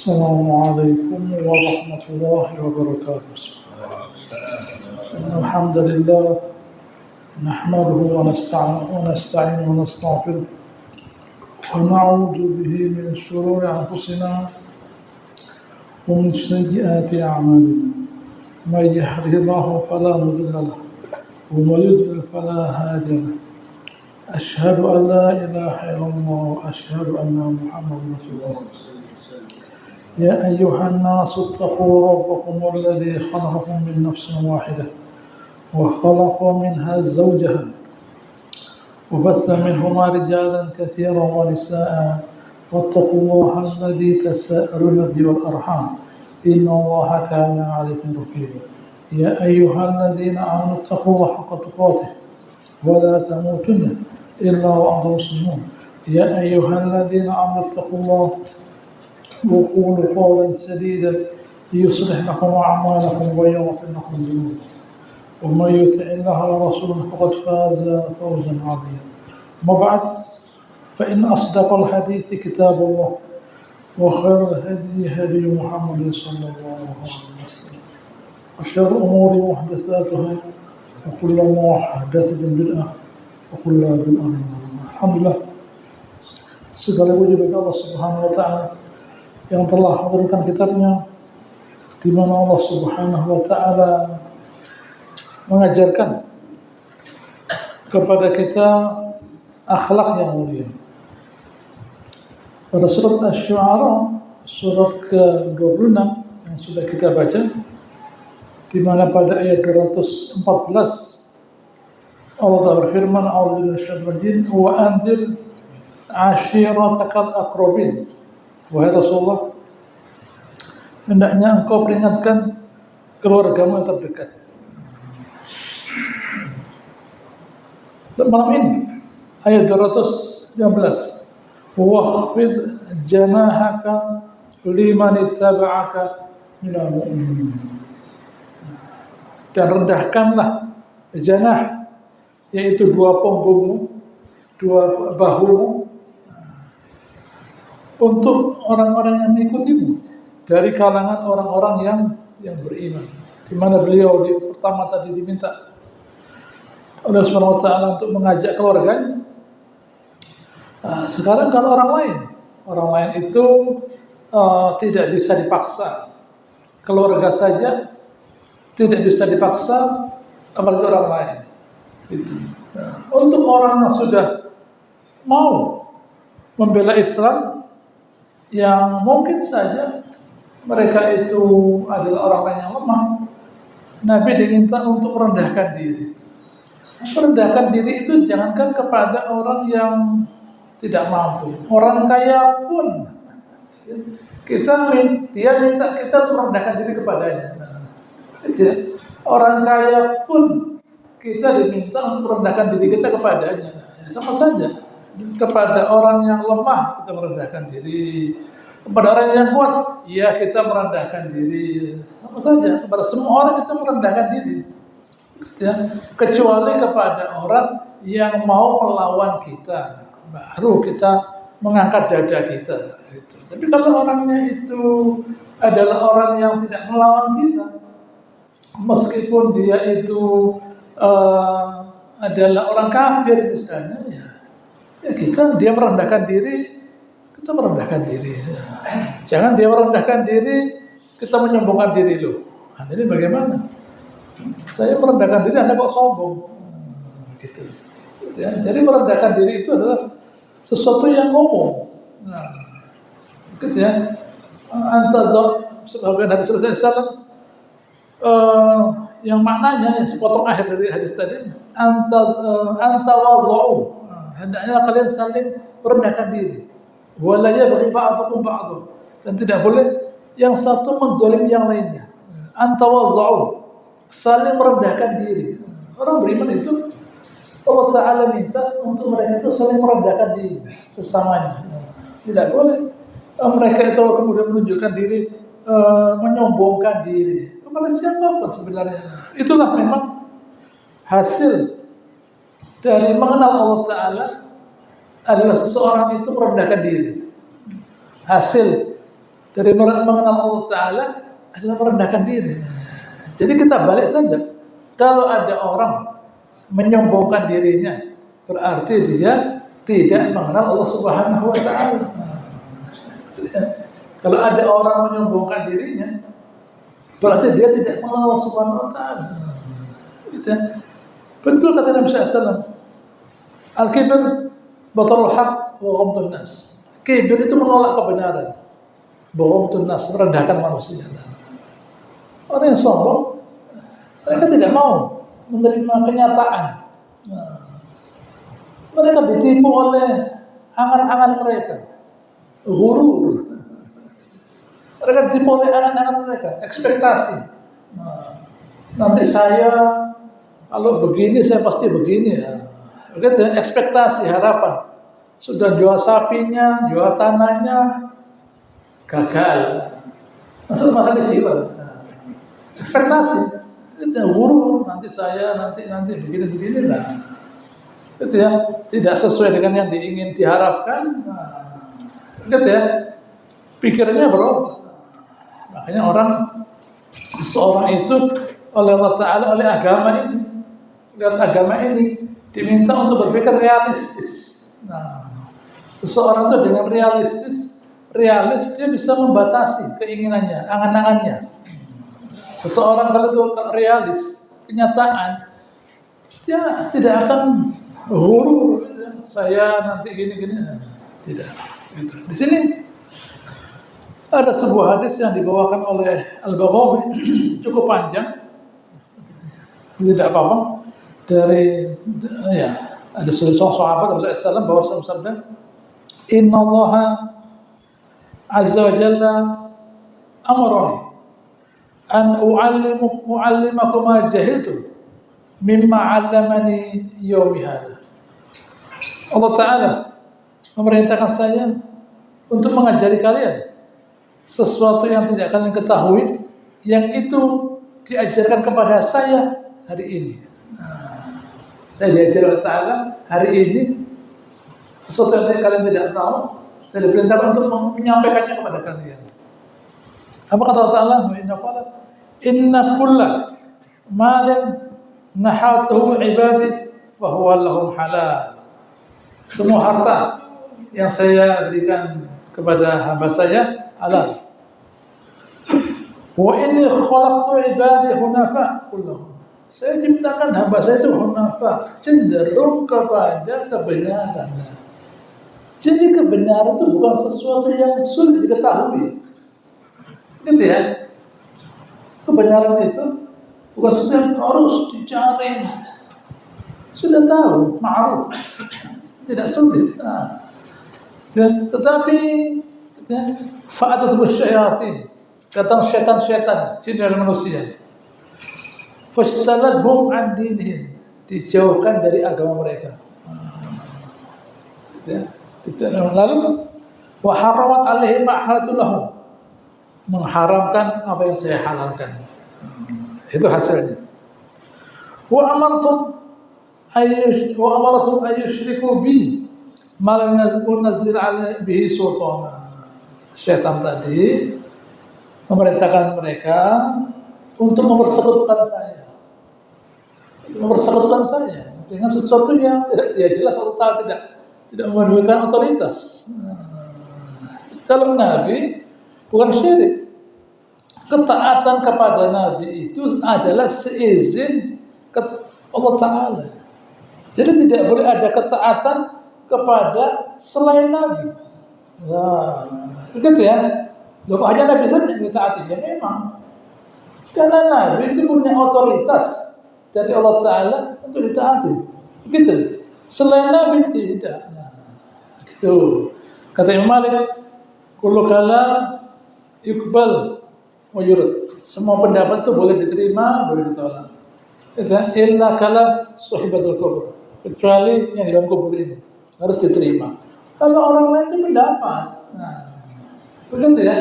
السلام عليكم ورحمة الله وبركاته. إن الحمد لله نحمده ونستعينه ونستغفره ونعوذ به من شرور أنفسنا ومن سيئات أعمالنا. من يهده الله فلا مضل له ومن يضلل فلا هادي له. أشهد أن لا إله إلا الله وأشهد أن محمدا رسول الله. يا أيها الناس اتقوا ربكم الذي خلقكم من نفس واحدة وخلق منها زوجها وبث منهما رجالا كثيرا ونساء واتقوا الله الذي تساءلون به والأرحام إن الله كان عليكم رقيبا. يا أيها الذين آمنوا اتقوا الله حق تقاته ولا تموتن إلا وأنتم مسلمون. يا أيها الذين آمنوا اتقوا الله وقولوا قولا سديدا يصلح لكم أعمالكم ويغفر لكم ذنوبكم ومن يطع الله ورسوله فقد فاز فوزا عظيما. أما بعد فإن أصدق الحديث كتاب الله وخير الهدي هدي محمد صلى الله عليه وسلم وشر الأمور محدثاتها وكل محدثة بدعة وكل بدعة ضلالة. Alhamdulillah, segala puji bagi Allah Subhanahu wa taala yang telah menurunkan kitabnya, di mana Allah Subhanahu wa taala mengajarkan kepada kita akhlak yang mulia. Pada surat Asy-Syu'ara, surat ke-26 yang sudah kita baca, di mana pada ayat 214 Allah Ta'ala berfirman, "A'udzu billahi minasyaitonir rajim wa anzir 'ashiratakal aqrabin." Wahai Rasulullah, hendaknya engkau peringatkan keluargamu yang terdekat. Dan malam ini ayat 215, "Wakhfid janahaka liman ittaba'aka minal mu'minin." Dan rendahkanlah janah, yaitu dua punggungmu, dua bahumu, untuk orang-orang yang mengikutimu dari kalangan orang-orang yang beriman. Di mana beliau pertama tadi diminta oleh Subhanahu wa taala untuk mengajak keluarganya. Sekarang kalau orang lain itu tidak bisa dipaksa. Keluarga saja tidak bisa dipaksa, apalagi orang lain. Itu. Untuk orang yang sudah mau membela Islam, yang mungkin saja mereka itu adalah orang-orang yang lemah, Nabi diminta untuk merendahkan diri. Merendahkan diri itu jangankan kepada orang yang tidak mampu, orang kaya pun dia minta kita untuk merendahkan diri kepadanya. Orang kaya pun kita diminta untuk merendahkan diri kita kepadanya. Sama saja. Kepada orang yang lemah kita merendahkan diri, kepada orang yang kuat ya kita merendahkan diri. Sama saja, kepada semua orang kita merendahkan diri, kecuali kepada orang yang mau melawan kita, baru kita mengangkat dada kita. Tapi kalau orangnya itu adalah orang yang tidak melawan kita, meskipun dia itu adalah orang kafir misalnya, dia merendahkan diri, kita merendahkan diri. Jangan dia merendahkan diri, kita menyombongkan diri loh. Ini bagaimana? Saya merendahkan diri, Anda kok sombong? Gitu. Jadi merendahkan diri itu adalah sesuatu yang umum. Gitu ya. Sebagaimana hadis Rasulullah SAW, yang maknanya yang sepotong akhir dari hadis tadi, anta wadhu. Hendaknya kalian saling merendahkan diri. Wala yabghi ba'dukum ba'dun. Dan tidak boleh yang satu menzalimi yang lainnya. Anta wadhu. Saling merendahkan diri. Orang beriman itu Allah Ta'ala minta untuk mereka itu saling merendahkan diri sesamanya. Tidak boleh mereka itu kemudian menunjukkan diri, menyombongkan diri kepada siapapun sebenarnya. Itulah memang hasil dari mengenal Allah Ta'ala adalah seseorang itu merendahkan diri. Hasil dari mengenal Allah Ta'ala adalah merendahkan diri. Jadi kita balik saja. Kalau ada orang menyombongkan dirinya, berarti dia tidak mengenal Allah Subhanahu wa Ta'ala. Kalau ada orang menyombongkan dirinya, berarti dia tidak mengenal Allah Subhanahu wa Ta'ala. Betul kata Nabi SAW, al-kibr batarul haq wa ghamtun nas. Kibir itu menolak kebenaran, wa ghamtun nas, merendahkan manusia. Orang yang sombong, mereka tidak mau menerima kenyataan. Mereka ditipu oleh angan-angan mereka, ghurur. Mereka ditipu oleh angan-angan mereka, ekspektasi. Nanti saya kalau begini saya pasti begini. Begitu, ekspektasi, harapan. Sudah jual sapinya, jual tanahnya, gagal. Masuk masa kecil. Ekspektasi. Itu guru, nanti saya nanti begini lah. Itu ya, tidak sesuai dengan yang diingin diharapkan. Gitu ya. Pikirannya berubah. Makanya seseorang itu oleh Allah Ta'ala, oleh agama ini, lihat agama ini diminta untuk berpikir realistis. Seseorang itu dengan realis dia bisa membatasi keinginannya, angan-angannya. Seseorang kalau itu realis, kenyataan, dia tidak akan huru. Saya nanti gini-gini, tidak. Di sini ada sebuah hadis yang dibawakan oleh Al-Baghawi, cukup panjang, tidak apa-apa. Ada seorang sahabat Rasulullah SAW bahwa sabda, Inna Allah Azza wa Jalla amarani an u'allimakum ma jahiltum mimma 'allamani yaumi hadha. Allah Ta'ala memerintahkan saya untuk mengajari kalian sesuatu yang tidak kalian ketahui, yang itu diajarkan kepada saya hari ini. Saya diajar oleh Ta'ala hari ini sesuatu yang kalian tidak tahu, saya diperintahkan untuk menyampaikannya kepada kalian. Apa kata Allah Ta'ala? Inna kulla malin nahatuhu ibadi fahuwa lahum halal. Semua harta yang saya berikan kepada hamba saya halal. Wa inni khalaqtu ibadi hunafa kullahum. Saya ciptakan hamba saya itu hunafa, cenderung kepada kebenaran. Jadi kebenaran itu bukan sesuatu yang sulit diketahui. Gitu ya. Kebenaran itu bukan sesuatu yang harus dicari. Sudah tahu, ma'ruf. Tidak sulit. Tetapi fa'atatubus syayatin, datang syaitan-syaitan, jin dan manusia. Fastalathum an dinihim, dijauhkan dari agama mereka. Lalu wa haramat alaihim ma halatul lahum, mengharamkan apa yang saya halalkan. Itu hasilnya. Wa amartum ayyushriku bi ma lam yunzil bihi sultana. Syaitan tadi memerintahkan mereka untuk mempersekutukan saya dengan sesuatu yang tidak jelas. Allah tidak memberikan otoritas. Kalau Nabi bukan syirik. Ketaatan kepada Nabi itu adalah seizin Allah Ta'ala. Jadi tidak boleh ada ketaatan kepada selain Nabi. Begitu ya. Loh, hanya Nabi saja yang ditaati. Ya memang. Karena Nabi itu punya otoritas dari Allah Ta'ala untuk ditaati. Begitu. Selain Nabi tidak. Gitu. Kata Imam Malik, kullu kalam yuqbal wa yurad. Semua pendapat itu boleh diterima, boleh ditolak. Illa kalam sahibatul kubur. Kecuali yang di dalam kubur ini harus diterima. Kalau orang lain itu pendapat. Begitu ya.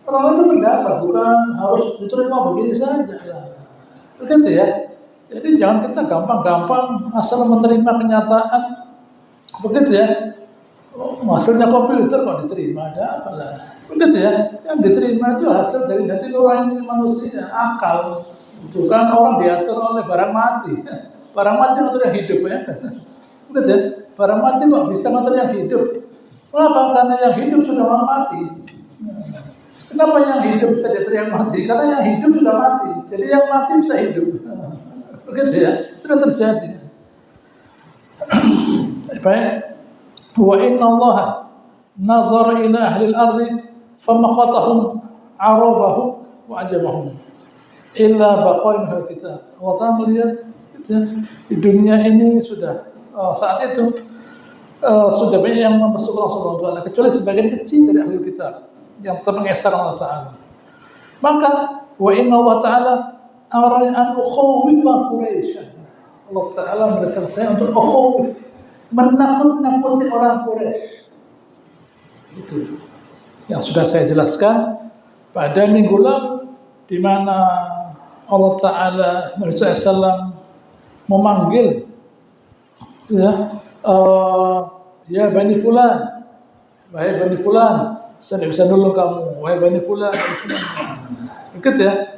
Orang lain itu pendapat, bukan harus diterima begini saja. Begitu ya. Jadi jangan kita gampang-gampang asal menerima kenyataan. Begitu ya. Hasilnya komputer kok diterima, ada apalah. Begitu ya, yang diterima itu hasil dari hati nurani manusia, akal. Bukan orang diatur oleh barang mati. Barang mati ngatur yang hidup ya. Begitu ya, barang mati kok bisa ngatur yang hidup. Kenapa? Karena yang hidup sudah mati. Kenapa yang hidup bisa diatur yang mati? Karena yang hidup sudah mati. Jadi yang mati bisa hidup. Begitu ya, sudah terjadi. Baik. Wa inna Allah nazara ila ahli al-ardi famaqatahum arabahum wa ajamahum illa baqain hal kita. Allah Ta'ala melihat di dunia ini sudah saat itu sudah banyak yang mempersukur Allah Subhanahu wa taala kecuali sebagian kecil dari ahli kita yang tetap mengesar Allah Ta'ala. Maka wa inna Allah Ta'ala amarani an ukhawifa Quraisy. Allah Ta'ala memerintahkan saya untuk ukhawif, menakut-nakuti orang Quraisy. Itu yang sudah saya jelaskan pada minggu lalu, di mana Allah Ta'ala Nabi SAW memanggil ya Bani Fulan, wahai Bani Fulan, saya tidak bisa nolong kamu, wahai Bani Fulan. Begitu ya,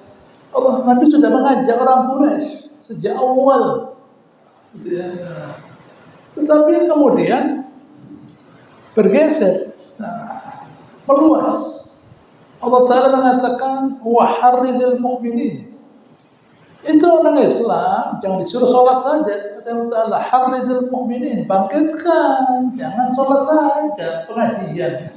Nabi sudah mengajak orang Quraisy sejak awal, gitu ya. Tetapi kemudian bergeser, meluas. Allah Ta'ala mengatakan waharridil mu'minin. Itu orang Islam jangan disuruh sholat saja. Kata Allah Ta'ala harridil mu'minin, bangkitkan, jangan sholat saja, pengajian.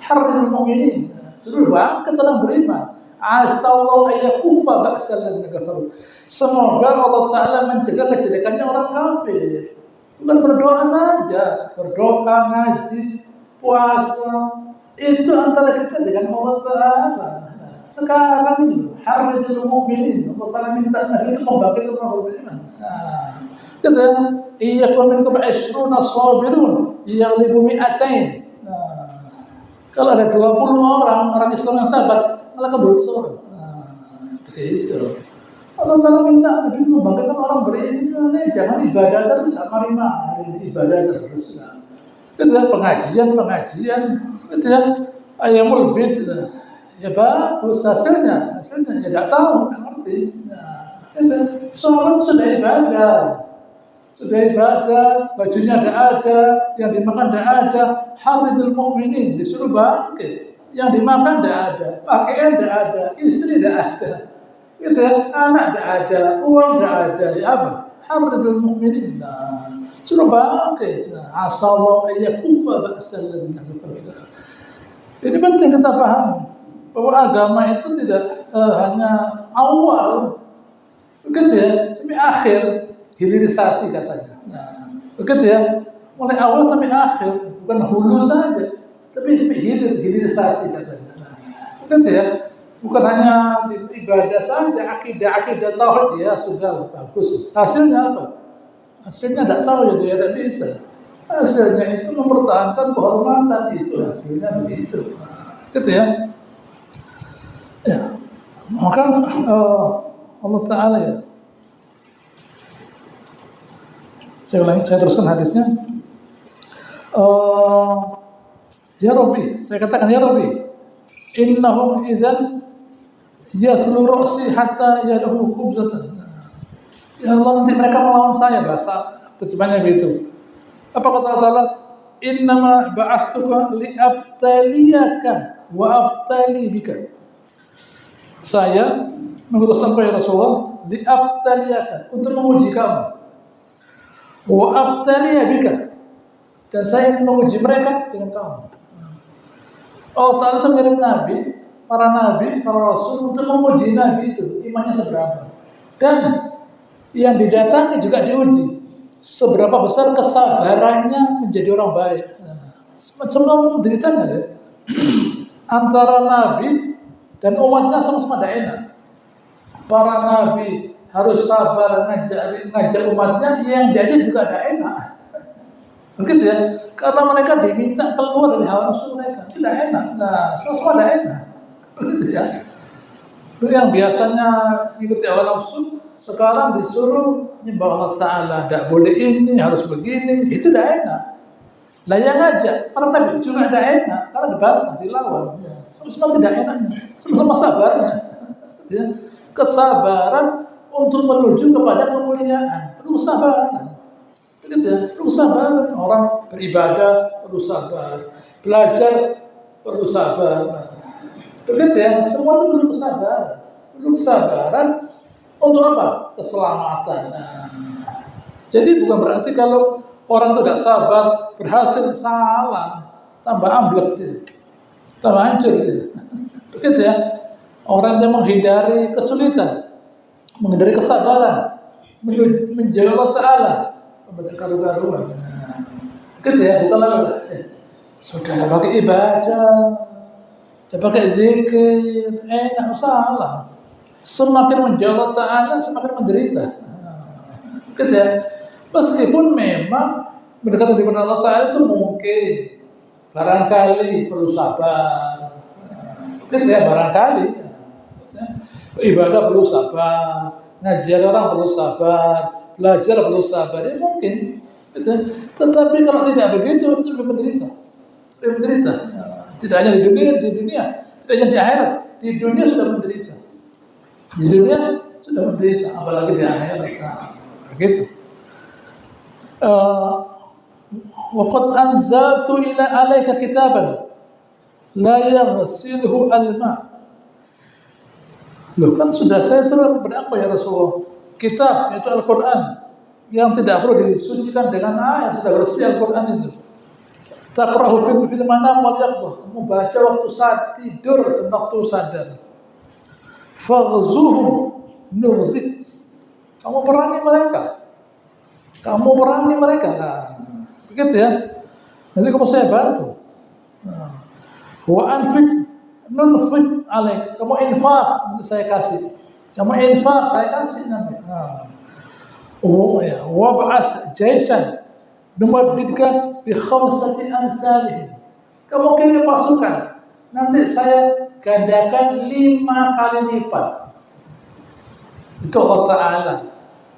Harridil mu'minin, suruh bangkit orang beriman. Asallahu ayyakufa ba'sal ladzina kafaru. Semoga Allah Ta'ala mencegah kejelekannya orang kafir. Bukan berdoa saja, berdoa, ngaji, puasa, itu antara kita dengan Allah Ta'ala. Sekarang ini harridil mu'minin, Allah Ta'ala minta Nabi itu membangkitkan orang beriman. Kata iyyakum minkum 20 sabirun yaghlibu mi'atain. Kalau ada 20 orang Islam yang sabar, malah 200 orang. Begitu. Allah Ta'ala minta Nabi membangkitkan orang beriman, jangan ibadah terus, mari ibadah terus. Itu pengajian, itu ya ayamul bid, ya bagus hasilnya ya tidak tahu, tidak ngerti. Sholat sudah ibadah, bajunya ada, yang dimakan tidak ada. Harridil mu'minin, disuruh bangkit, yang dimakan tidak ada, pakaian tidak ada, istri tidak ada. Gitu ya, anak tidak ada, uang tidak ada, ya apa? Harridil mu'minin, suruh bangkit. Asallahu ayyakufa ba'sal ladzina kafaru. Ini penting kita pahami bahwa agama itu tidak hanya awal, begitu ya, sampai akhir, hilirisasi katanya. Begitu ya, mulai awal sampai akhir, bukan hulu saja, tapi sampai hilirisasi katanya. Begitu ya. Bukan hanya ibadah saja, akidah tauhid ya sudah bagus. Hasilnya apa? Hasilnya tidak tahu ya, tidak bisa. Hasilnya itu mempertahankan kehormatan, itu hasilnya begitu. Gitu ya. Ya. Maka Allah Ta'ala ya. Saya teruskan hadisnya. Ya Rabbi, saya katakan ya Rabbi, innahum idzan yathlu ra'si hatta yadahu khubzatan. Ya Allah, nanti mereka melawan saya, bahasa terjemahnya begitu. Apa kata Allah Ta'ala? Innama ba'athtuka li'abtaliyaka wa abtali bika. Saya mengutus engkau ya Rasulullah li'abtaliyaka, untuk menguji kamu. Wa abtaliya bika, dan saya ingin menguji mereka dengan kamu. Allah Ta'ala itu mengirim nabi, para rasul untuk menguji nabi itu imannya seberapa, dan yang didatangi juga diuji seberapa besar kesabarannya menjadi orang baik. Semua menderitanya ya. Antara nabi dan umatnya sama-sama tidak enak. Para nabi harus sabar ngajak umatnya, yang diajak juga tidak enak. Begitu ya, karena mereka diminta keluar dari hawa nafsu mereka, tidak enak. Nah, sama-sama tidak enak. Begitu ya. Yang biasanya ikuti hawa nafsu, sekarang disuruh nyembah Allah Ta'ala, tidak boleh ini, harus begini, itu tidak enak. Lah yang ngajak para nabi juga ada enak karena dibantah, dilawan. Ya, sama-sama tidak enaknya, sama-sama sabarnya. Ya, kesabaran untuk menuju kepada kemuliaan perlu kesabaran. Begitu ya, perlu kesabaran. Orang beribadah perlu sabar, belajar perlu sabar. Begitu ya, semua itu perlu kesabaran. Perlu kesabaran untuk apa? Keselamatan. Nah, jadi bukan berarti kalau orang itu tidak sabar berhasil, salah, tambah amblek dia, tambah hancur dia. Begitu ya, orang yang menghindari kesulitan, menghindari kesabaran, menjaga Allah Taala, tambah karu-karuan. Nah, begitu ya, bukan lagi sudah pakai ibadah, sudah pakai zikir, enak, salah. Semakin menjauh Allah Ta'ala, semakin menderita. Begitu ya. Meskipun memang mendekati kepada Allah Ta'ala itu mungkin barangkali perlu sabar. Begitu ya, barangkali. Ibadah perlu sabar, ngajar orang perlu sabar, belajar perlu sabar. Ya mungkin. Gitu ya. Tetapi kalau tidak begitu, lebih menderita. Lebih menderita. Tidak hanya di dunia, tidak hanya di akhirat. Di dunia sudah menderita. Di dunia sudah menderita, apalagi di akhirat. Begitu. Waqad anzaltu ila alayka kitaban la yaghsiluhu al-ma. Loh kan sudah saya turun kepada engkau ya Rasulullah kitab yaitu Al-Qur'an yang tidak perlu disucikan dengan air, sudah bersih Al-Qur'an itu. Taqra'u fil manam wal yaqdha. Membaca waktu saat tidur dan waktu sadar. Faghzuhum nughzik. Kamu perangi mereka. Kamu perangi mereka. Nah, begitu ya. Nanti kamu saya bantu. Wa anfiq nunfiq alaik. Kamu infak nanti saya kasih. Kamu infak saya kasih nanti. Oh ya, wa ba'as jaisan numaddidka bi khamsati amsalih. Kamu kirim pasukan. Nanti saya gandakan 5 kali lipat. Itu Allah Ta'ala.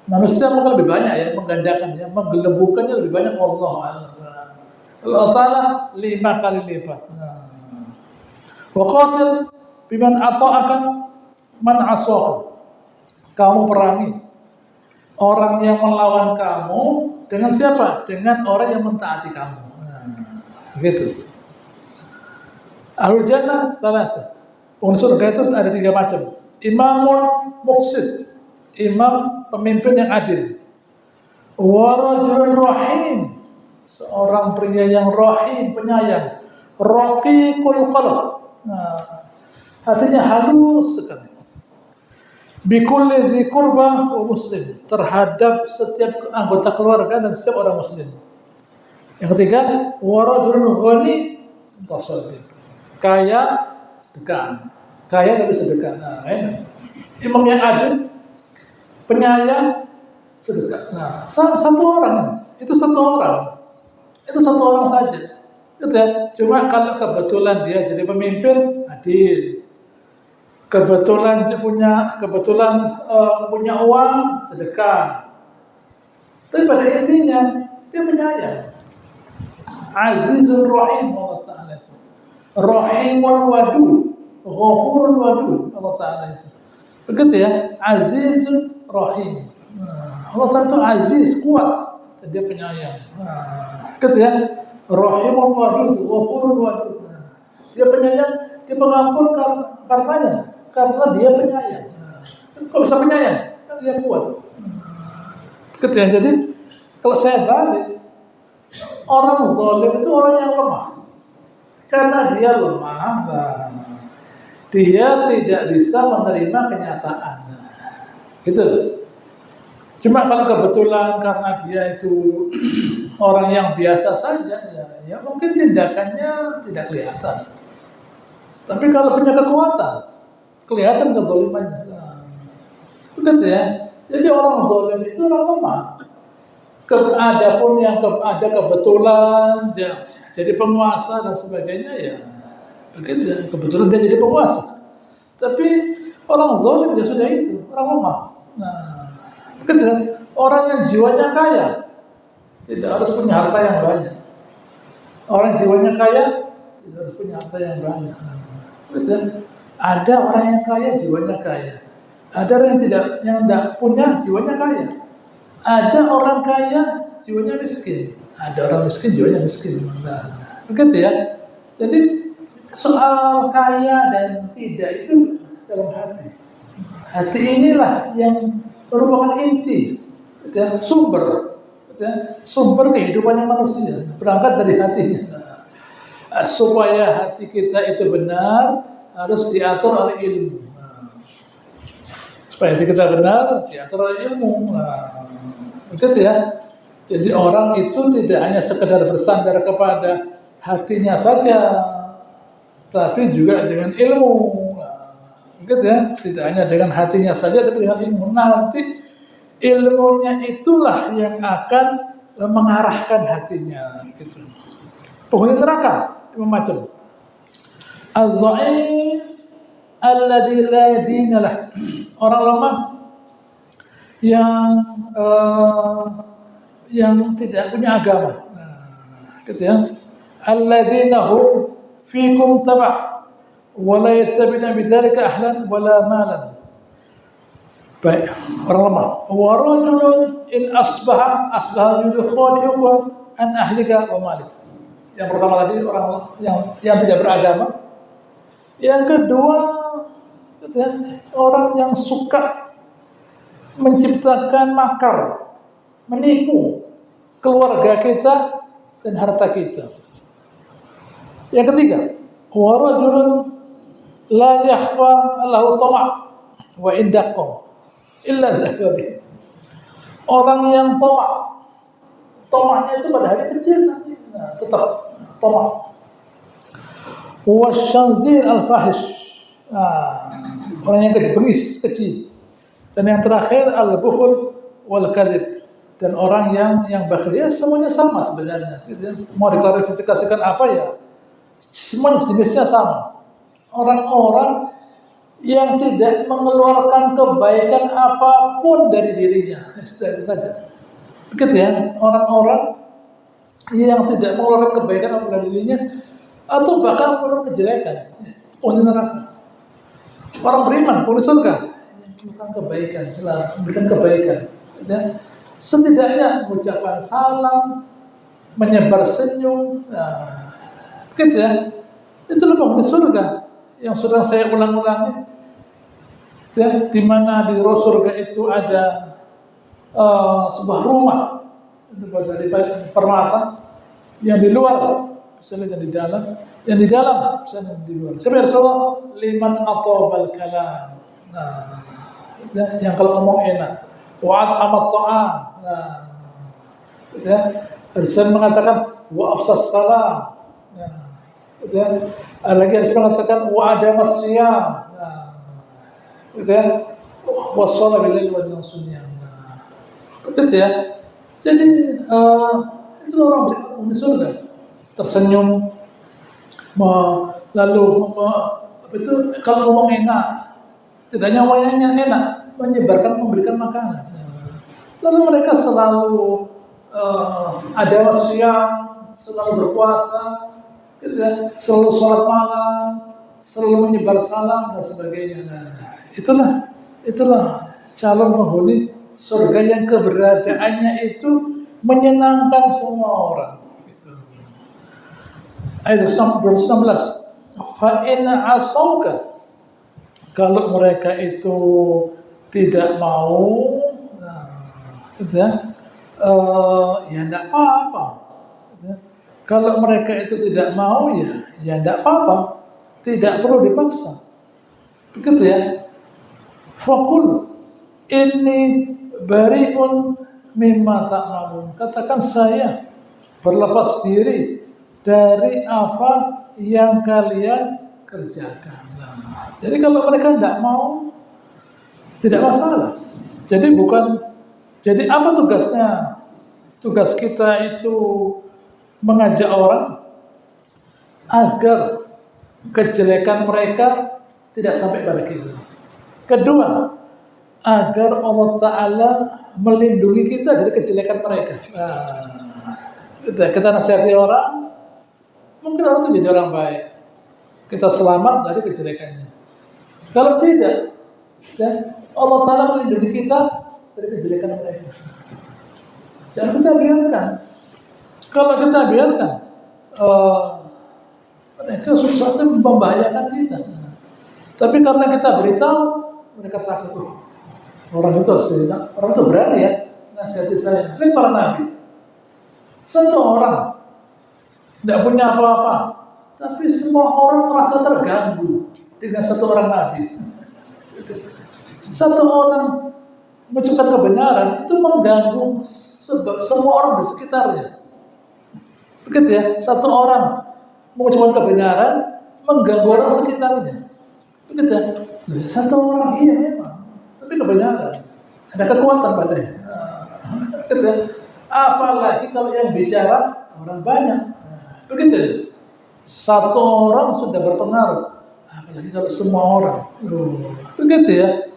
Manusia mungkin lebih banyak ya, menggandakan ya, menggelembungkannya lebih banyak Allah. Allah Ta'ala 5 kali lipat. Wa qatil biman ata'aka man asaka. Kamu perangi orang yang melawan kamu dengan siapa? Dengan orang yang mentaati kamu. Begitu. Ahlul jannah salasa. Penghuni surga itu ada 3 macam. Imamun muqsid, imam pemimpin yang adil. Wa rajulun rahim, seorang pria yang rahim, penyayang. Raqiqul qalb. Hatinya halus sekali. Bi kulli dzi qurba wa muslim, terhadap setiap anggota keluarga dan setiap orang muslim. Yang ketiga, wa rajulun ghani mutasaddiq. Kaya sedekah, kaya tapi sedekah. Nah, enak. Imam yang adil, penyayang, sedekah. Nah, satu orang, itu satu orang saja. Gitu ya. Cuma kalau kebetulan dia jadi pemimpin, adil. Kebetulan punya uang, sedekah. Tapi pada intinya dia penyayang. Azizur Rahim Allah Ta'ala itu. Rahimul Wadud, Ghafurul Wadud Allah Ta'ala itu. Begitu ya, Azizun Rahim. Allah Ta'ala itu aziz, kuat, dan dia penyayang. Begitu ya, Rahimul Wadud, Ghafurul Wadud. Dia penyayang, dia pengampun karena dia penyayang. Kok bisa penyayang? Karena dia kuat. Begitu ya, jadi kalau saya balik, orang zalim itu orang yang lemah. Karena dia lemah, dia tidak bisa menerima kenyataan. Gitu. Cuma kalau kebetulan karena dia itu orang yang biasa saja, ya mungkin tindakannya tidak kelihatan. Tapi kalau punya kekuatan, kelihatan kezalimannya. Begitu ya. Jadi orang zalim itu orang lemah. Adapun yang ada kebetulan jadi penguasa dan sebagainya, ya begitu ya, kebetulan dia jadi penguasa. Tapi orang zalim ya sudah itu, orang lemah. Nah, begitu ya. Orang yang jiwanya kaya tidak harus punya harta yang banyak. Orang jiwanya kaya tidak harus punya harta yang banyak. Betul. Ada orang yang kaya jiwanya kaya. Ada orang yang tidak punya jiwanya kaya. Ada orang kaya jiwanya miskin. Ada orang miskin jiwanya miskin. Nah, begitu ya. Jadi soal kaya dan tidak itu dalam hati. Hati inilah yang merupakan inti, ya, sumber kehidupannya manusia berangkat dari hatinya. Nah, supaya hati kita itu benar harus diatur oleh ilmu. Nah, supaya hati kita benar diatur oleh ilmu. Nah, begitu ya. Jadi orang itu tidak hanya sekedar bersandar kepada hatinya saja, tapi juga dengan ilmu. Nah, begitu ya. Tidak hanya dengan hatinya saja, tapi dengan ilmu. Nanti ilmunya itulah yang akan mengarahkan hatinya, gitu. Penghuni neraka macam az-za'if alladzi la dina lah, orang lemah yang tidak punya agama. Nah, gitu ya. Alladzina hum fikum taba' wa la yattabi'una bidzalika ahlan wala malan. Baik, orang lemah. Wa rajulun in asbaha yudkhiluka an ahlika wa malik. Yang pertama tadi orang yang tidak beragama. Yang kedua, orang yang suka menciptakan makar, menipu keluarga kita dan harta kita. Yang ketiga, wa rajulun la yakhfa lahu tama' wa indaqqa illa dzakari. Orang yang tomaknya itu pada hari kecil, nah, tetap tomak. Wasyadzir al-fahish, nah, orang yang bengis, keji. Dan yang terakhir al-bukhul wal kadzib, dan orang yang bakhil. Ya, semuanya sama sebenarnya. Mau diklarifikasikan apa ya? Semuanya jenisnya sama. Orang-orang yang tidak mengeluarkan kebaikan apapun dari dirinya, itu saja. Begitu ya, orang-orang yang tidak mengeluarkan kebaikan apapun dari dirinya, atau bahkan mengeluarkan kejelekan, penghuni neraka. Orang beriman, penghuni surga, yang melakukan kebaikan, selalu memberikan kebaikan. Ya. Setidaknya mengucapkan salam, menyebar senyum, nah, begitu ya. Itulah penghuni surga yang sudah saya ulang-ulangi. Ya, di mana di surga itu ada sebuah rumah dari permata, yang di luar bisa lihat di dalam, yang di dalam bisa lihat di luar. Sebenarnya Rasulullah liman atabal kalam, nah, yang kalau ngomong enak, wa'at amat ta'am, nah, ya, Rasul mengatakan wa afsas salam, nah, ya, lagi harus mengatakan wa adamas siyam, gitu ya, wassalam billahi wa nasunya. Nah, begitu ya. Jadi itu orang di surga tersenyum, lalu itu kalau ngomong enak, tidak hanya ngomongnya enak, memberikan makanan. Nah, lalu mereka selalu ada siang, selalu berpuasa, gitu ya, selalu sholat malam, selalu menyebar salam dan sebagainya. Nah, itulah calon penghuni surga yang keberadaannya itu menyenangkan semua orang. Gitu. Ayat 216. Fa in asauka, kalau mereka itu tidak mau, nah, gitu ya, ya tidak apa-apa. Gitu ya. Kalau mereka itu tidak mau, ya tidak apa-apa, tidak perlu dipaksa. Begitu ya. Faqul inni bari'un mimma ta'malun. Katakan saya berlepas diri dari apa yang kalian kerjakan. Nah, jadi kalau mereka tidak mau, tidak masalah. Jadi apa tugasnya? Tugas kita itu mengajak orang agar kejelekan mereka tidak sampai pada kita. Kedua, agar Allah Ta'ala melindungi kita dari kejelekan mereka. Nah, kita nasihati orang mungkin orang itu jadi orang baik. Kita selamat dari kejelekannya. Kalau tidak, ya, Allah Ta'ala melindungi kita dari kejelekan mereka. Jangan kita biarkan. Kalau kita biarkan, mereka suatu membahayakan kita. Nah, tapi karena kita beritahu, mereka takut. Orang itu harus cerita, orang itu berani ya nasihati saya. Ini para nabi. Satu orang tidak punya apa-apa, tapi semua orang merasa terganggu dengan satu orang nabi. Satu orang mengucapkan kebenaran itu mengganggu semua orang di sekitarnya. Begitu ya, satu orang mengucapkan kebenaran mengganggu orang sekitarnya. Begitu ya, satu orang iya memang, tapi kebenaran ada kekuatan padanya. Begitu ya, apalagi kalau yang bicara orang banyak. Begitu ya, satu orang sudah berpengaruh, apalagi kalau semua orang. Begitu ya.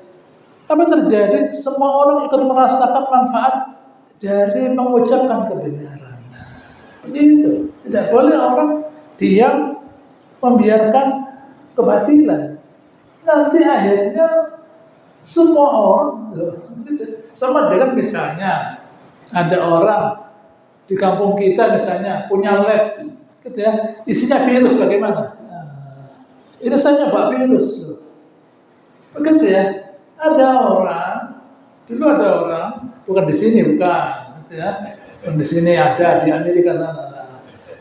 Apa yang terjadi? Semua orang ikut merasakan manfaat dari mengucapkan kebenaran. Begitu. Tidak boleh orang diam membiarkan kebatilan. Nanti akhirnya semua orang, sama dengan misalnya ada orang di kampung kita misalnya punya lab, gitu ya, isinya virus bagaimana? Nah, ini saya nyoba virus, begitu ya. Ada orang, dulu ada orang, bukan di sini, bukan, gitu ya. Di sini ada, di Amerika sana.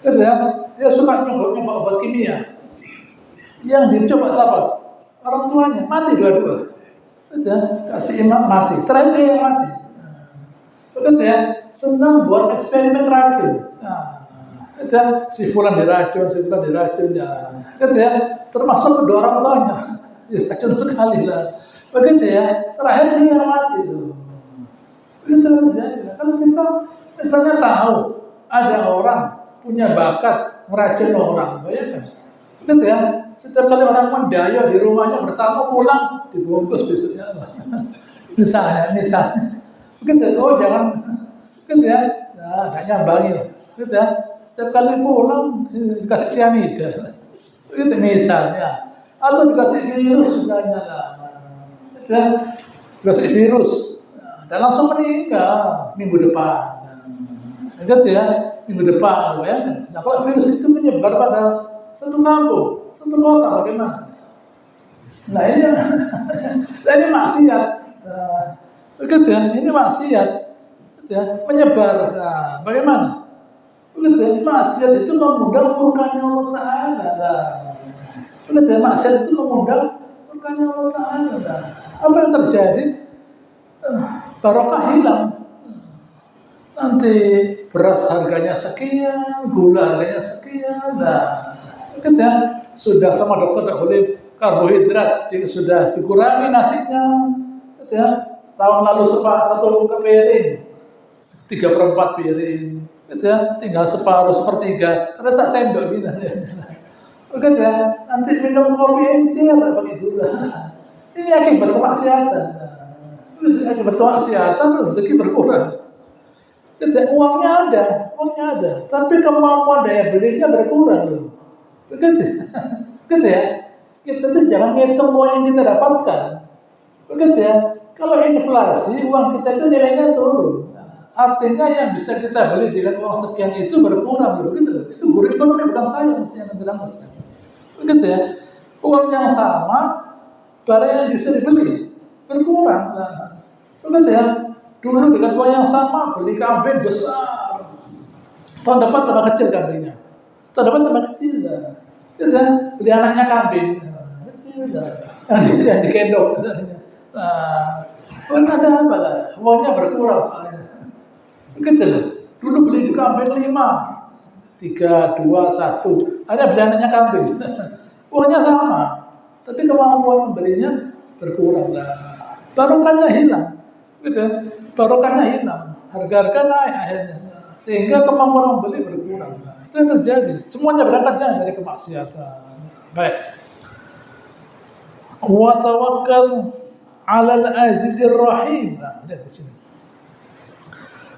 Gitu ya, dia suka nyoba obat kimia. Yang dicoba siapa? Orang tuanya, mati dua-dua. Gitu ya, kasih imam mati, terakhir dia yang mati. Begitu ya, senang buat eksperimen racun. Nah, gitu ya, si fulan diracun, ya. Gitu ya, termasuk kedua orang tuanya. Racun sekali lah. Begitu ya, terakhir dia mati itu. Begitu terjadi. Kalau kita misalnya tahu ada orang punya bakat meracun orang, bayangkan. Begitu ya, setiap kali orang mendayo di rumahnya bertamu pulang dibungkus besoknya. misalnya. Begitu, oh jangan, begitu ya, nah, gak nyambangin. Begitu ya, setiap kali pulang dikasih cyanida. Begitu misalnya, atau dikasih virus misalnya. Dikasih virus dan langsung meninggal minggu depan. Gitu ya, minggu depan, bayangkan. Nah, kalau virus itu menyebar pada satu kampung, satu kota, bagaimana? Nah ini maksiat. Begitu ya, ini maksiat, gitu ya, menyebar. Nah, bagaimana? Begitu ya, maksiat itu mengundang murkanya Allah Ta'ala. Begitu ya, maksiat itu mengundang murkanya Allah Ta'ala. Apa yang terjadi? Barokah hilang. Nanti beras harganya sekian, gula harganya sekian. Nah, gitu ya. Sudah sama dokter tidak boleh karbohidrat, sudah dikurangi nasinya. Gitu ya. Tahun lalu satu piring, 3/4 piring. Gitu ya. Tinggal separuh, sepertiga. Terus sendok gitu. Begitu ya. Nanti minum kopi encer pakai gula. Ini akibat kemaksiatan. Akibat kemaksiatan rezeki berkurang. Uangnya ada, tapi kemampuan daya belinya berkurang loh. Begitu, gitu ya. Kita tuh jangan ngitung uang yang kita dapatkan. Begitu ya. Kalau inflasi, uang kita itu nilainya turun. Nah, artinya yang bisa kita beli dengan uang sekian itu berkurang loh. Begitu loh. Itu guru ekonomi bukan saya mestinya menerangkan. Begitu ya. Uang yang sama, barang yang bisa dibeli berkurang. Nah, begitu ya. Dulu dengan uang yang sama beli kambing besar, tahun depan tambah kecil kambingnya, tahun depan tambah kecil. Gitu ya. Beli anaknya kambing, yang digendong. Nah, ada apa lah? Uangnya berkurang soalnya. Begitu loh. Dulu beli di kambing 5, 3, 2, 1. Ada beli anaknya kambing. Uangnya sama, tapi kemampuan membelinya berkurang lah. Barokahnya hilang, gitu. Barokahnya hilang, harga naik akhirnya, sehingga kemampuan membeli berkurang. Nah, itu yang terjadi. Semuanya berangkatnya dari kemaksiatan. Baik. Wa tawakkal 'alal azizir rahim. Nah, lihat di sini.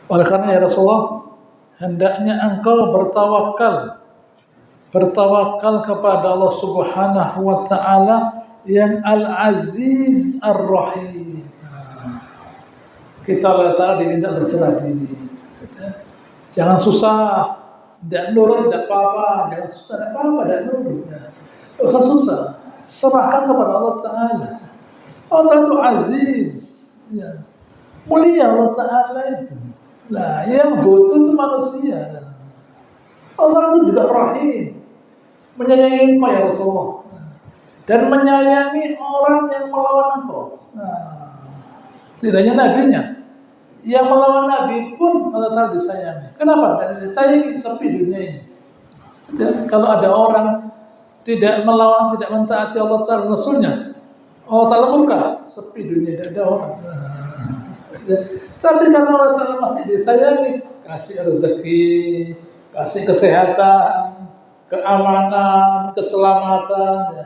Oleh karena ya Rasulullah, hendaknya engkau bertawakal bertawakal kepada Allah Subhanahu wa taala yang Al-Aziz Ar-Rahim. Kita letak diminta berserah diri. Jangan susah, tidak nurut, tidak apa-apa. Jangan susah, tidak apa-apa, tidak nurut. Tidak usah susah. Serahkan kepada Allah Ta'ala. Allah Ta'ala itu aziz. Ya. Mulia Allah Ta'ala itu. Nah, yang butuh itu manusia. Allah itu juga rahim. Menyayangi engkau ya Rasulullah. Dan menyayangi orang yang melawan engkau. Nah, tidak hanya nabinya. Yang melawan Nabi pun Allah Ta'ala disayangi. Kenapa? Dan disayangi sepi dunia ini. Kalau ada orang tidak melawan, tidak mentaati Allah Ta'ala Rasulnya, Allah Ta'ala murka, sepi dunia, tidak ada orang. Tapi karena Allah Ta'ala masih disayangi, kasih rezeki, kasih kesehatan, keamanan, keselamatan,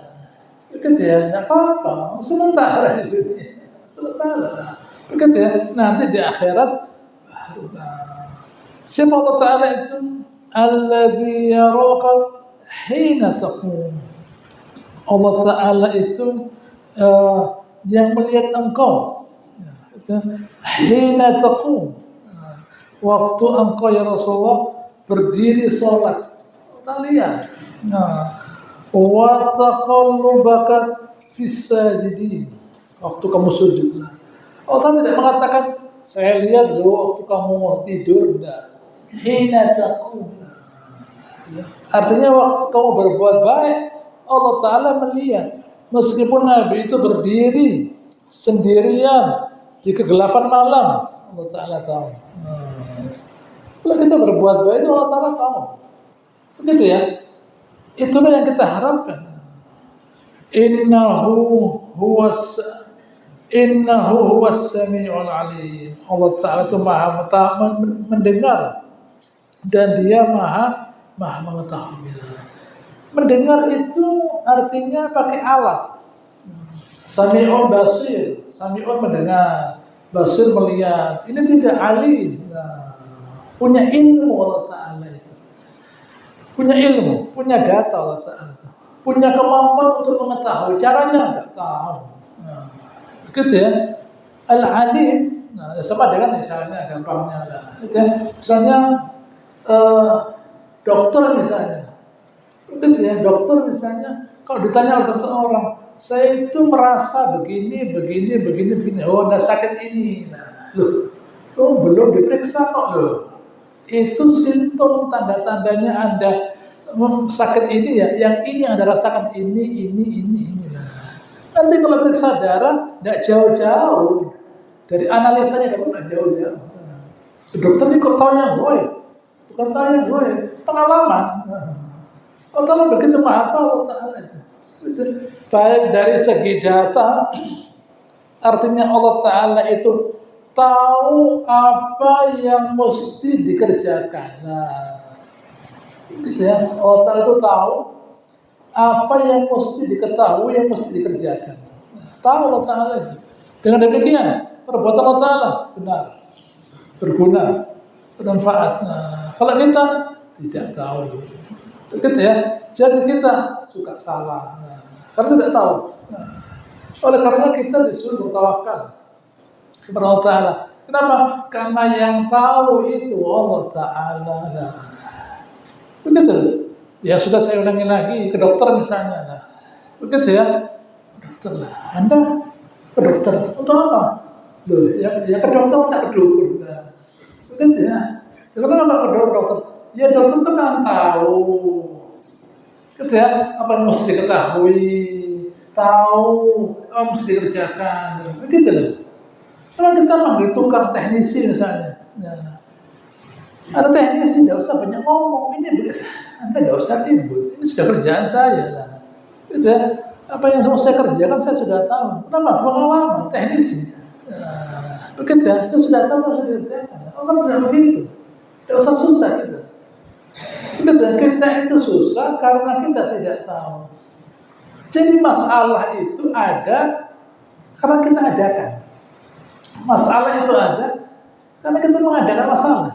begitu ya, tidak apa-apa, sementara di dunia, selesai. Begitu ya, nanti di akhirat baru. Siapa Allah Ta'ala itu? Alladzi yaraka hina taqum. Allah Ta'ala itu yang melihat engkau hina taqum, waktu engkau ya Rasulullah berdiri sholat. Kita lihat. Wa taqallubaka fis sajidin, waktu kamu sujud. Allah tidak mengatakan saya lihat loh waktu kamu mau tidur, enggak. Hina taqum. Artinya waktu kamu berbuat baik, Allah Ta'ala melihat. Meskipun Nabi itu berdiri sendirian di kegelapan malam, Allah Ta'ala tahu. Kalau kita berbuat baik itu Allah Ta'ala tahu. Begitu ya. Itulah yang kita harapkan. Innahu huwas sami'ul alim. Allah Ta'ala itu maha mendengar dan dia maha mengetahui. Mendengar itu artinya pakai alat. Sami'un basir, sami'un mendengar, basir melihat. Ini tidak alim. Punya ilmu Allah Ta'ala itu. Punya ilmu, punya data Allah Ta'ala itu. Punya kemampuan untuk mengetahui, caranya enggak tahu. Gitu ya, Al-Alim, sama dengan misalnya gampangnya lah, gitu ya. Misalnya dokter misalnya, gitu ya, dokter misalnya, kalau ditanya oleh seseorang, saya itu merasa begini, oh anda sakit ini, nah, loh, belum diperiksa kok loh, itu simptom tanda-tandanya anda sakit ini ya, yang ini anda rasakan ini lah. Nanti kalau periksa darah, tidak jauh-jauh. Dari analisanya tidak jauh-jauh. Dokter ini kok taunya gue? Bukan taunya gue, pengalaman. Allah Ta'ala begitu maha tahu Allah Ta'ala itu. Baik dari segi data, artinya Allah Ta'ala itu tahu apa yang mesti dikerjakan. Nah, gitu ya. Allah Ta'ala itu tahu apa yang mesti diketahui, yang mesti dikerjakan. Tahu Allah Ta'ala itu. Dengan demikian, perbuatan Allah Ta'ala benar, berguna, bermanfaat. Nah, kalau kita tidak tahu, begitu ya. Jadi kita suka salah, karena tidak tahu. Nah, oleh karena kita disuruh bertawakal kepada Allah Ta'ala. Kenapa? Karena yang tahu itu Allah Ta'ala. Nah, begitu. Ya sudah saya ulangi lagi, ke dokter misalnya. Nah, begitu ya. Dokter lah. Anda ke dokter untuk apa? Loh, ya ke dokter saya ke dukun. Nah, begitu ya. Kenapa ke dokter? Ya dokter itu kan tahu. Gitu ya, apa yang mesti diketahui, tahu apa yang mesti dikerjakan. Begitu loh. Soalnya kita manggil tukang teknisi misalnya. Nah, ada teknisi, tidak usah banyak ngomong. Ini Anda tidak usah ribut. Ini sudah kerjaan saya lah. Gitu ya. Apa yang mau saya kerjakan saya sudah tahu. Kenapa? Pengalaman teknisi. Nah, begitu ya. Itu sudah tahu harus dikerjakan. Orang tidak begitu. Tidak usah susah gitu. Begitu ya. Kita itu susah karena kita tidak tahu. Jadi masalah itu ada karena kita adakan. Masalah itu ada karena kita mengadakan masalah.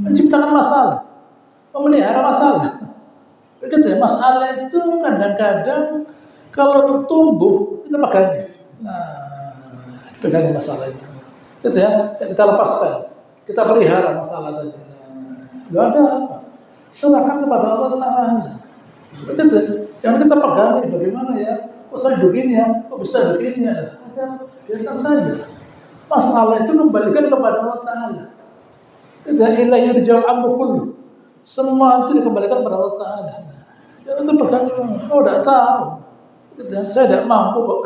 Menciptakan masalah, memelihara masalah. Begitu ya, masalah itu kadang-kadang kalau tumbuh kita pegangi. Nah, pegangi masalah itu. Gitu ya, kita lepaskan, kita pelihara masalah tadi. Gak ada apa, serahkan kepada Allah Taala. Begitu, jangan kita pegangi bagaimana ya, kok saya begini ya, kok bisa begini ya. Biarkan saja. Masalah itu kembalikan kepada Allah Taala. Gitu ya, ilaihi yarji'ul amru kullu. Semua itu dikembalikan kepada Allah Taala. Jangan kita pegangi, oh udah tahu. Gitu ya, saya tidak mampu kok.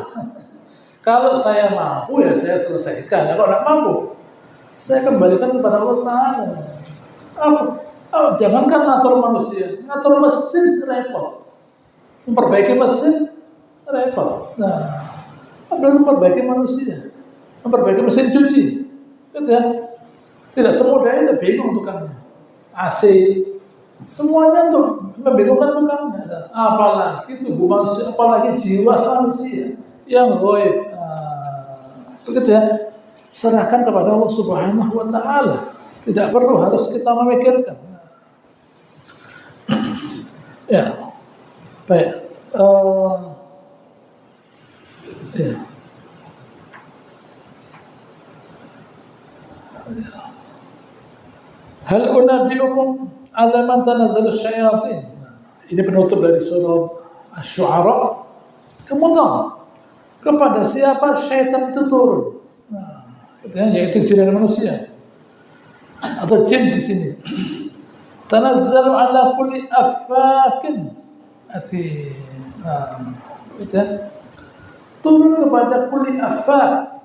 Kalau saya mampu ya saya selesaikan. Kalau tidak mampu, saya kembalikan kepada Allah Taala. Apa? Oh, jangankan ngatur manusia, ngatur mesin repot. Memperbaiki mesin repot. Nah, apalagi memperbaiki manusia, memperbaiki mesin cuci, gitu ya. Tidak semudah itu, bingung tukangnya. AC, semuanya tuh membingungkan tukangnya. Apalagi tubuh manusia, apalagi jiwa manusia yang ghaib. Begitu ya. Serahkan kepada Allah Subhanahu wa taala. Tidak perlu harus kita memikirkan. Ya. Baik. Ya. Hal unabbiukum ala man tanazzalu syayatin. Ini penutup dari surah Asy-Syu'ara. Kemudian kepada siapa syaitan itu turun? Nah, yaitu jin dan manusia. Atau jin di sini. Tanazzalu ala kulli affakin athim. Turun kepada kulli affak.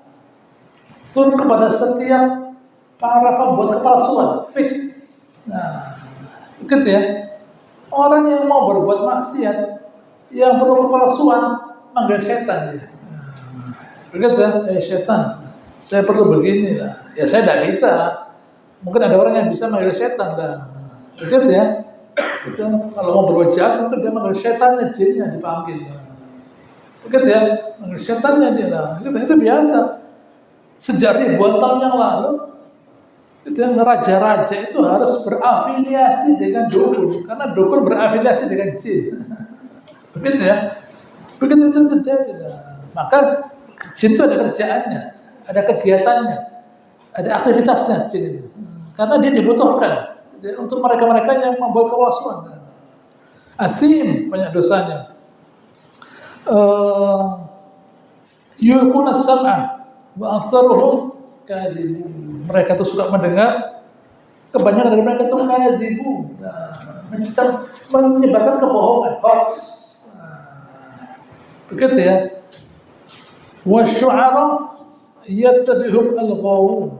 Turun kepada setiap para pembuat kepalsuan, fake. Nah, begitu ya. Orang yang mau berbuat maksiat, yang perlu kepalsuan, manggil setan dia. Begitu ya, setan, saya perlu begini lah. Ya saya tidak bisa. Mungkin ada orang yang bisa manggil setan lah. Begitu ya. Itu kalau mau berbuat jahat, mungkin dia manggil setannya, jinnya dipanggil. Begitu ya, manggil setannya dia lah. Itu biasa. Sejak ribuan tahun yang lalu, itu yang raja-raja itu harus berafiliasi dengan dukun, karena dukun berafiliasi dengan jin. Begitu ya. Begitu itu terjadi. Maka jin itu ada kerjaannya, ada kegiatannya, ada aktivitasnya jin itu. Karena dia dibutuhkan untuk mereka-mereka yang membuat kewasuan. Asim, banyak dosanya. Yulquna sam'a wa aktsaruhum kadzibun. Mereka itu suka mendengar, kebanyakan dari mereka itu kadzibun. Menyebabkan kebohongan, hoax. Begitu ya. Wa syu'ara yattabi'uhum al-ghawun.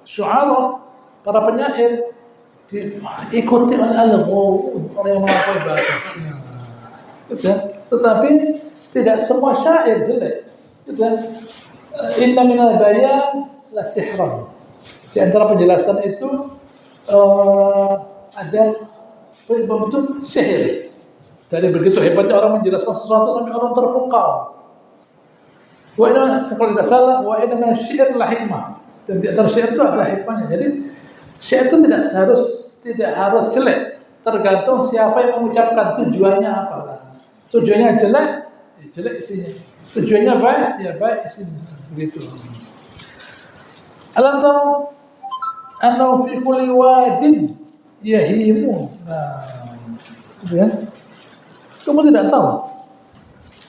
Syu'ara, para penyair, diikuti oleh al-ghawun, orang yang melampaui batas. Gitu ya. Tetapi tidak semua syair jelek. Gitu ya. Inna minal bayan la sihran. Di antara penjelasan itu ada bentuk sihir. Dari begitu hebatnya orang menjelaskan sesuatu sampai orang terpukau. Wa inna, kalau tidak salah, wa inna min syair la hikmah. Dan di antara syair itu ada hikmahnya. Jadi syair itu tidak harus jelek, tergantung siapa yang mengucapkan, tujuannya apa. Tujuannya jelek, ya jelek isinya. Tujuannya baik, ya baik isinya. Begitu. Alam tahu annahu fi kulli wadin yahimun. Nah, ya. Kamu tidak tahu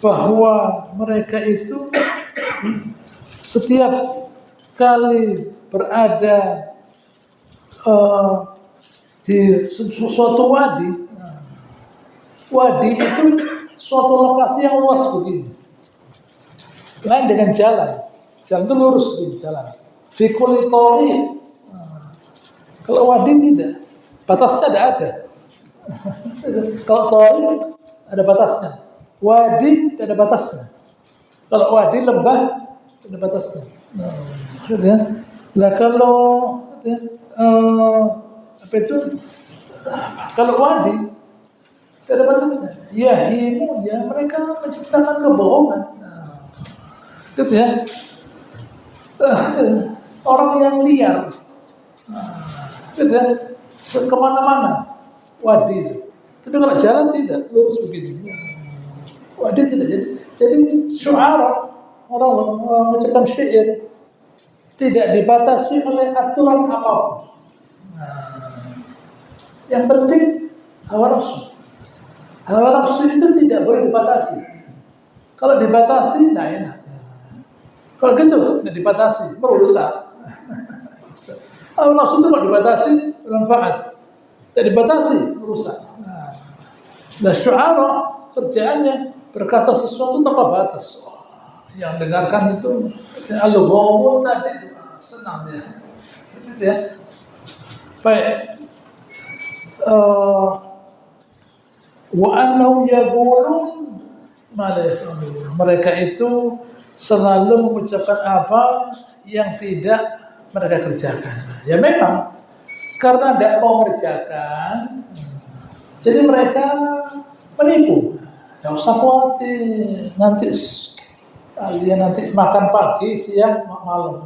bahwa mereka itu setiap kali berada di suatu wadi, wadi itu suatu lokasi yang luas begini. Lain dengan jalan itu lurus di jalan. Fi kulli thariq. Kalau wadi tidak, batasnya tidak ada. Kalau thariq ada batasnya. Wadi tidak ada batasnya. Kalau wadi lembah ada batasnya. Gitu ya. Lah kalau gitu ya, apa itu? Kalau wadi tidak ada batasnya. Yahimun, ya mereka menciptakan kebohongan. Gitu ya. Orang yang liar. Gitu ya. Kemana-mana wadi itu. Tapi kalau jalan tidak, lurus begini. Wah, dia tidak jadi syu'ara, orang mengucapkan syair tidak dibatasi oleh aturan apapun. Yang penting hawa nafsu. Hawa nafsu itu tidak boleh dibatasi. Kalau dibatasi, nah enak. Kalau gitu, tidak dibatasi, merusak. Hawa nafsu itu kalau dibatasi, bermanfaat. Tidak dibatasi, merusak. Nah, syu'ara kerjaannya berkata sesuatu tanpa batas. Yang dengarkan itu al-ghawun tadi itu senang dia. Gitu ya. Baik. Wa annahum yaqulun ma la yaf'alun. Mereka itu selalu mengucapkan apa yang tidak mereka kerjakan. Ya memang karena tidak mau mengerjakan, jadi mereka menipu. Tidak usah khawatir, nanti kalian nanti makan pagi, siang, malam.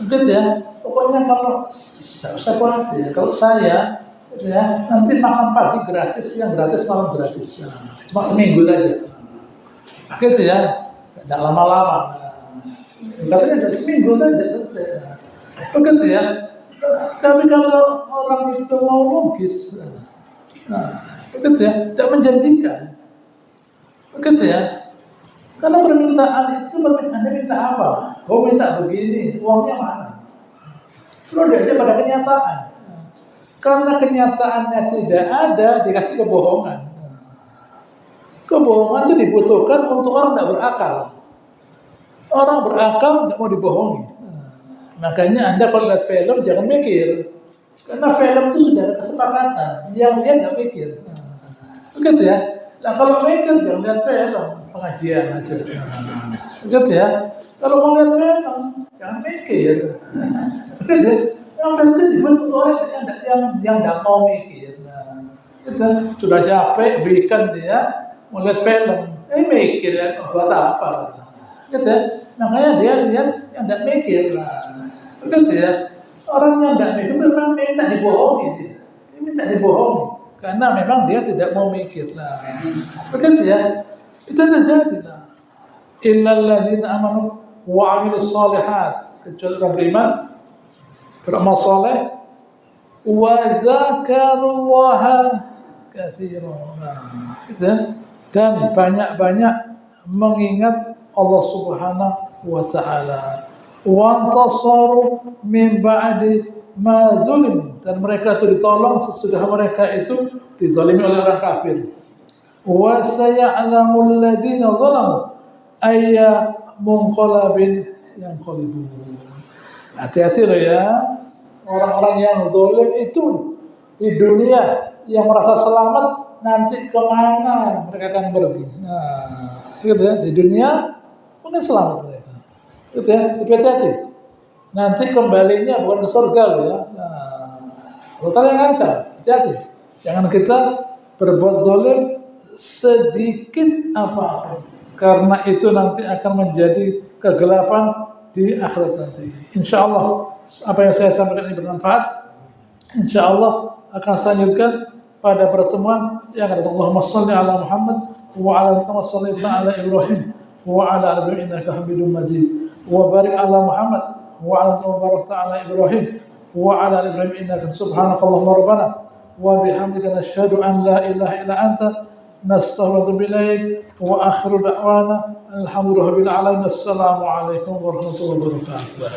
Begitu ya. Pokoknya kalau tidak usah khawatir, kalau saya gitu ya, nanti makan pagi gratis, siang gratis, malam gratis. Cuma seminggu saja. Begitu ya. Tidak lama-lama. Katanya seminggu saja selesai. Begitu ya. Tapi kalau orang itu mau logis, begitu ya, tidak menjanjikan. Begitu ya. Karena permintaan itu Anda minta apa? Oh minta begini, uangnya mana? Selalu diajak pada kenyataan. Karena kenyataannya tidak ada, dikasih kebohongan. Kebohongan itu dibutuhkan untuk orang tidak berakal. Orang berakal tidak mau dibohongi. Makanya Anda kalau lihat film jangan mikir. Karena film itu sudah ada kesepakatan. Yang lihat nggak mikir. Begitu ya. Nah kalau mikir jangan lihat film, pengajian aja. Begitu ya. Kalau mau lihat film jangan mikir. Begitu ya. Yang penting dibuat orang yang tidak mau mikir. Kita sudah capek weekend dia mau lihat film, mikir ya buat apa? Gitu ya. Makanya dia lihat yang tidak mikir lah. Begitu ya. Orang yang tidak mikir memang minta dibohongi dia. Dia minta dibohongi karena memang dia tidak mau mikir lah. Begitu ya. Itu terjadi lah. Innal ladzina amanu wa 'amilus shalihat, kecuali orang beriman, beramal saleh, wa dzakarullaha katsiran. Gitu ya. Dan banyak-banyak mengingat Allah Subhanahu wa taala. Wa antasaru min ba'di ma zulim, dan mereka itu ditolong sesudah mereka itu dizalimi oleh orang kafir. Wa saya'lamul ladzina zalamu ayya munqalabin yanqalibun. Hati-hati loh ya, orang-orang yang zalim itu di dunia yang merasa selamat, nanti kemana mereka akan pergi. Nah, gitu ya, di dunia mungkin selamat mereka. Gitu ya, tapi hati-hati. Nanti kembalinya bukan ke surga loh ya. Nah, Allah yang ngancam, hati-hati. Jangan kita berbuat zalim sedikit apa-apa. Karena itu nanti akan menjadi kegelapan di akhirat nanti. Insya Allah apa yang saya sampaikan ini bermanfaat. Insya Allah akan saya lanjutkan pada pertemuan yang akan datang. Allahumma shalli ala Muhammad wa ala kama shallaita ala Ibrahim wa ala ali Ibrahim innaka Hamidum Majid. Wa barik ala Muhammad wa ala kama barakta ala Ibrahim wa ala ali Ibrahim innaka subhanakallahumma rabbana wa bihamdika nashhadu an la ilaha illa anta nastaghfiruka ilaik wa akhiru da'wana alhamdulillahi rabbil alamin. Assalamu alaikum warahmatullahi wabarakatuh.